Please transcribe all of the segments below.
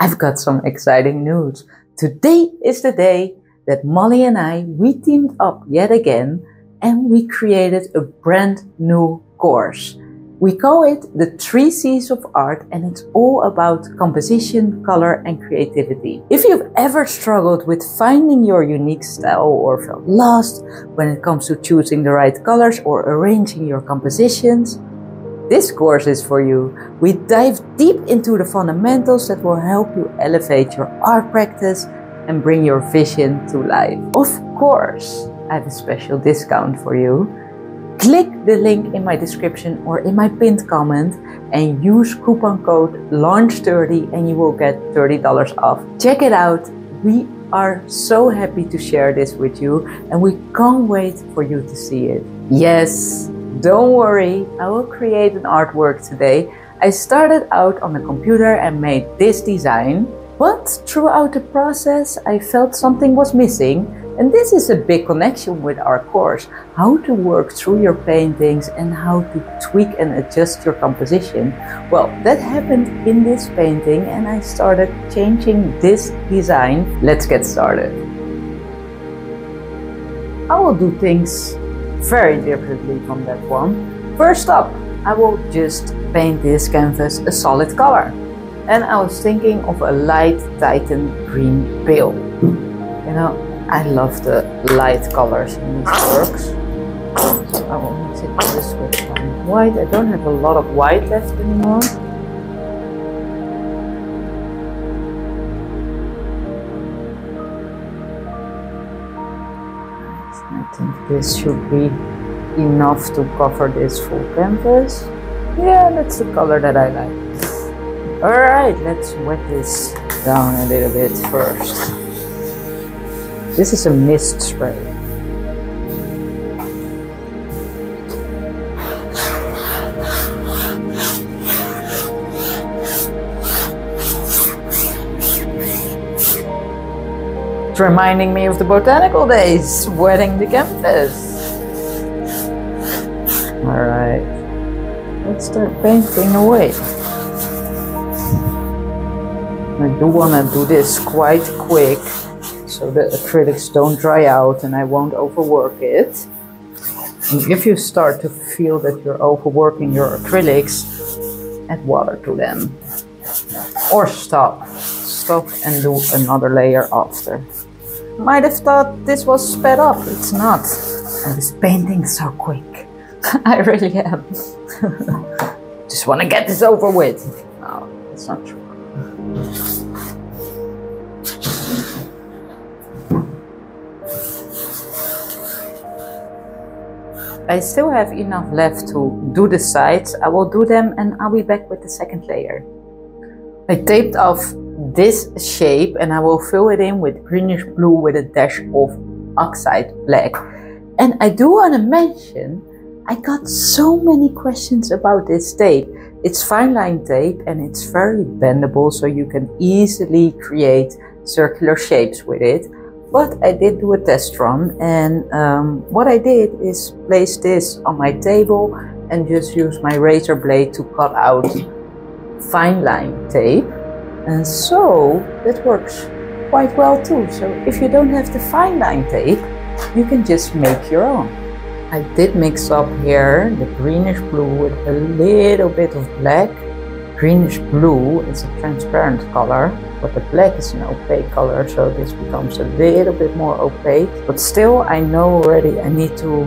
I've got some exciting news. Today is the day that Molly and we teamed up yet again and we created a brand new course. We call it the 3 C's of Art, and it's all about composition, color and creativity. If you've ever struggled with finding your unique style or felt lost when it comes to choosing the right colors or arranging your compositions, this course is for you. We dive deep into the fundamentals that will help you elevate your art practice and bring your vision to life. Of course, I have a special discount for you. Click the link in my description or in my pinned comment and use coupon code LAUNCH30 and you will get $30 off. Check it out. We are so happy to share this with you and we can't wait for you to see it. Yes, don't worry, I will create an artwork today. I started out on the computer and made this design, but throughout the process I felt something was missing. And this is a big connection with our course, how to work through your paintings and how to tweak and adjust your composition. Well, that happened in this painting and I started changing this design. Let's get started. I will do things very differently from that one. First up, I will just paint this canvas a solid color. And I was thinking of a light Titan green pale. You know, I love the light colors in these works. So I will mix it this with some white. I don't have a lot of white left anymore. I think this should be enough to cover this full canvas. Yeah, that's the color that I like. Alright, let's wet this down a little bit first. This is a mist spray. It's reminding me of the botanical days, wetting the canvas. Alright, let's start painting away. I do want to do this quite quick, so the acrylics don't dry out and I won't overwork it. And if you start to feel that you're overworking your acrylics, add water to them. Or stop. Stop and do another layer after. Might have thought this was sped up. It's not. And this painting's so quick. I really am. Just want to get this over with. No, it's not true. I still have enough left to do the sides. I will do them and I'll be back with the second layer. I taped off this shape and I will fill it in with greenish blue with a dash of oxide black. And I do want to mention, I got so many questions about this tape. It's fine line tape and it's very bendable, so you can easily create circular shapes with it. But I did do a test run and what I did is place this on my table and just use my razor blade to cut out fine line tape. And so that works quite well too. So if you don't have the fine line tape, you can just make your own. I did mix up here the greenish blue with a little bit of black. Greenish blue is a transparent color, but the black is an opaque color, so this becomes a little bit more opaque. But still, I know already I need to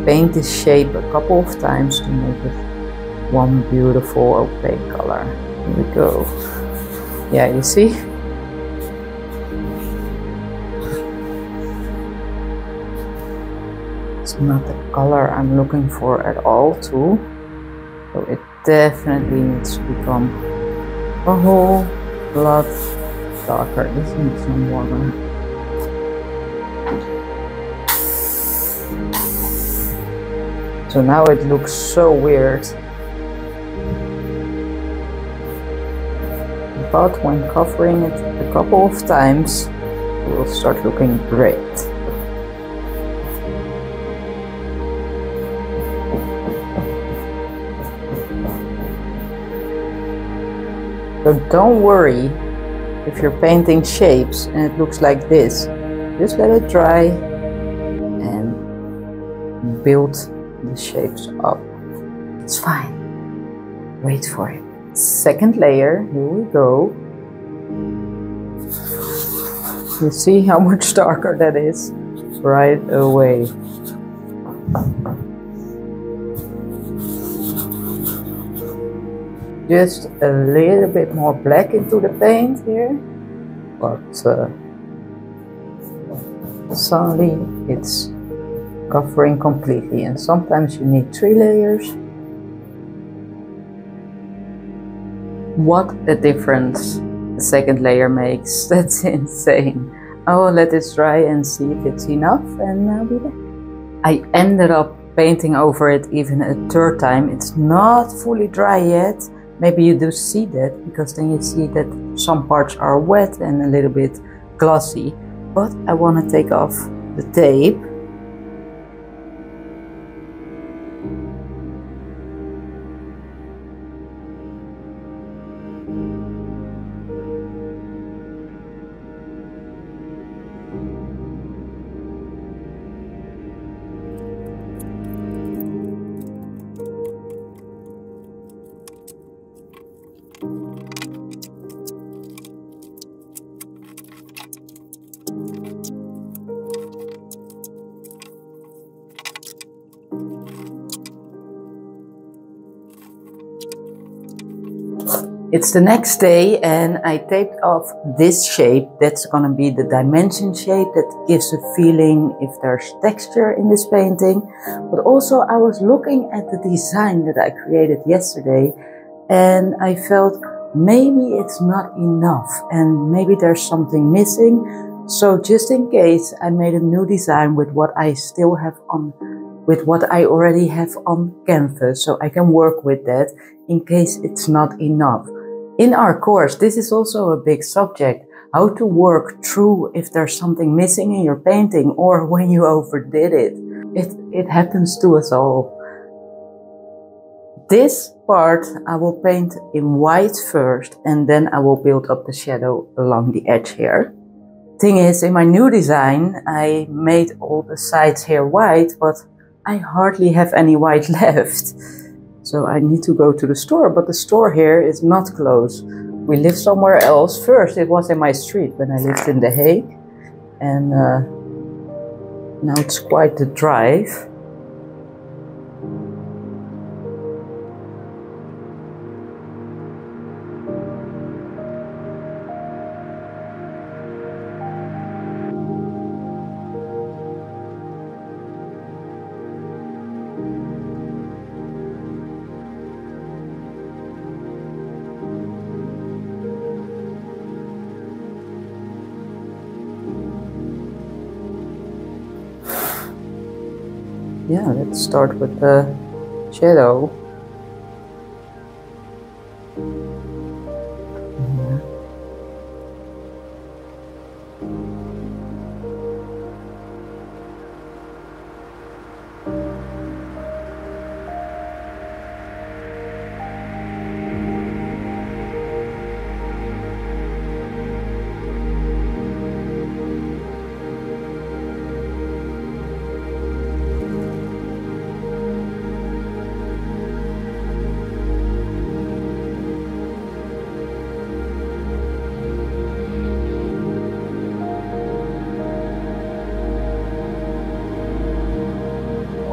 paint this shape a couple of times to make it one beautiful opaque color. Here we go. Yeah, you see? It's not the color I'm looking for at all too. So it definitely needs to become a whole lot darker. This needs some water. So now it looks so weird. But when covering it a couple of times, it will start looking great. So don't worry if you're painting shapes and it looks like this, just let it dry and build the shapes up. It's fine. Wait for it. Second layer, here we go. You see how much darker that is right away. Just a little bit more black into the paint here, but suddenly it's covering completely, and sometimes you need 3 layers. What a difference the second layer makes. That's insane. I will let this dry and see if it's enough, and I'll be back. I ended up painting over it even a third time. It's not fully dry yet. Maybe you do see that, because then you see that some parts are wet and a little bit glossy. But I want to take off the tape. It's the next day and I taped off this shape. That's gonna be the dimension shape that gives a feeling if there's texture in this painting. But also I was looking at the design that I created yesterday and I felt maybe it's not enough and maybe there's something missing. So just in case, I made a new design with what I still have on, with what I already have on canvas, so I can work with that in case it's not enough. In our course, this is also a big subject, how to work through if there's something missing in your painting or when you overdid it. It happens to us all. This part I will paint in white first and then I will build up the shadow along the edge here. Thing is, in my new design, I made all the sides here white, but I hardly have any white left. So I need to go to the store, but the store here is not close. We live somewhere else. First, it was in my street when I lived in The Hague. And now it's quite the drive. Yeah, let's start with the shadow.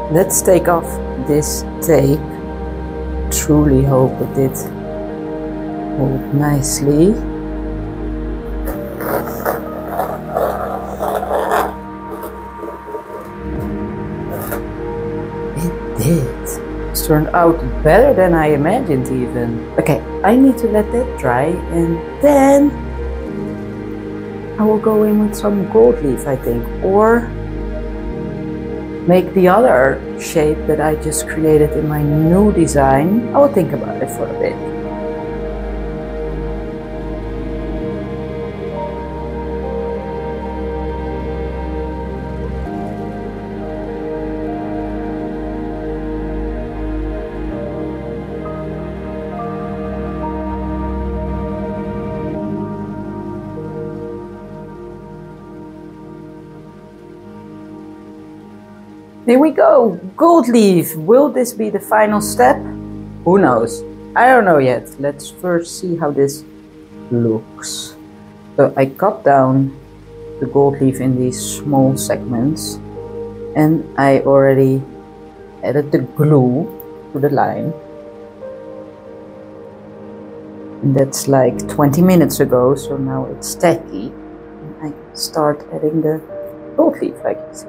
Let's take off this tape. Truly hope it did hold nicely. It did. It turned out better than I imagined even. Okay, I need to let that dry and then I will go in with some gold leaf, I think, or make the other shape that I just created in my new design. I will think about it for a bit. Here we go, gold leaf. Will this be the final step? Who knows? I don't know yet. Let's first see how this looks. So I cut down the gold leaf in these small segments, and I already added the glue to the line. And that's like 20 minutes ago, so now it's tacky. And I can start adding the gold leaf like you see.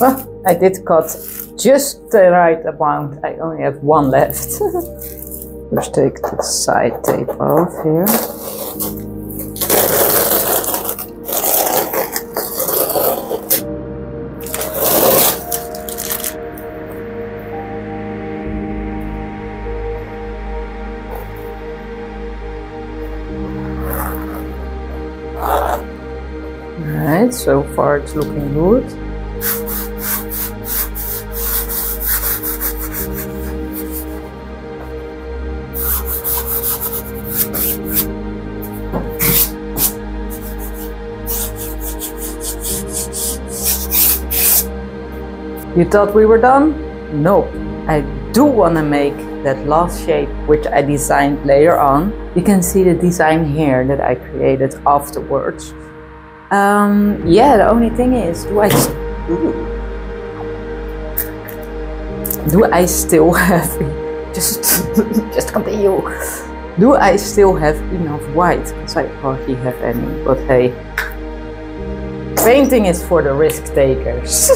Well, I did cut just the right amount. I only have one left. Let's take the side tape off here. Alright, so far it's looking good. You thought we were done? Nope. I do want to make that last shape which I designed later on. You can see the design here that I created afterwards. Yeah, the only thing is, do I still have just continue. Do I still have enough white? Because I hardly have any, but hey, painting is for the risk takers.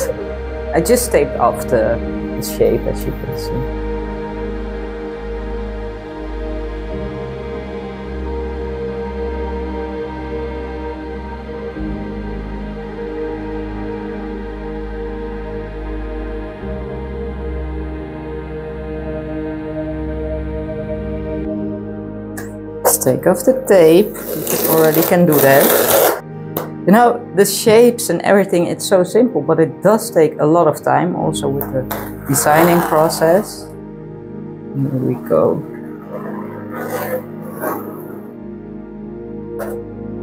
I just taped off the shape, as you can see. Let's take off the tape. You already can do that. You know, the shapes and everything, it's so simple, but it does take a lot of time, also with the designing process. Here we go.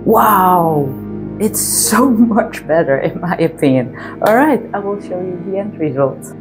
Wow! It's so much better in my opinion. Alright, I will show you the end result.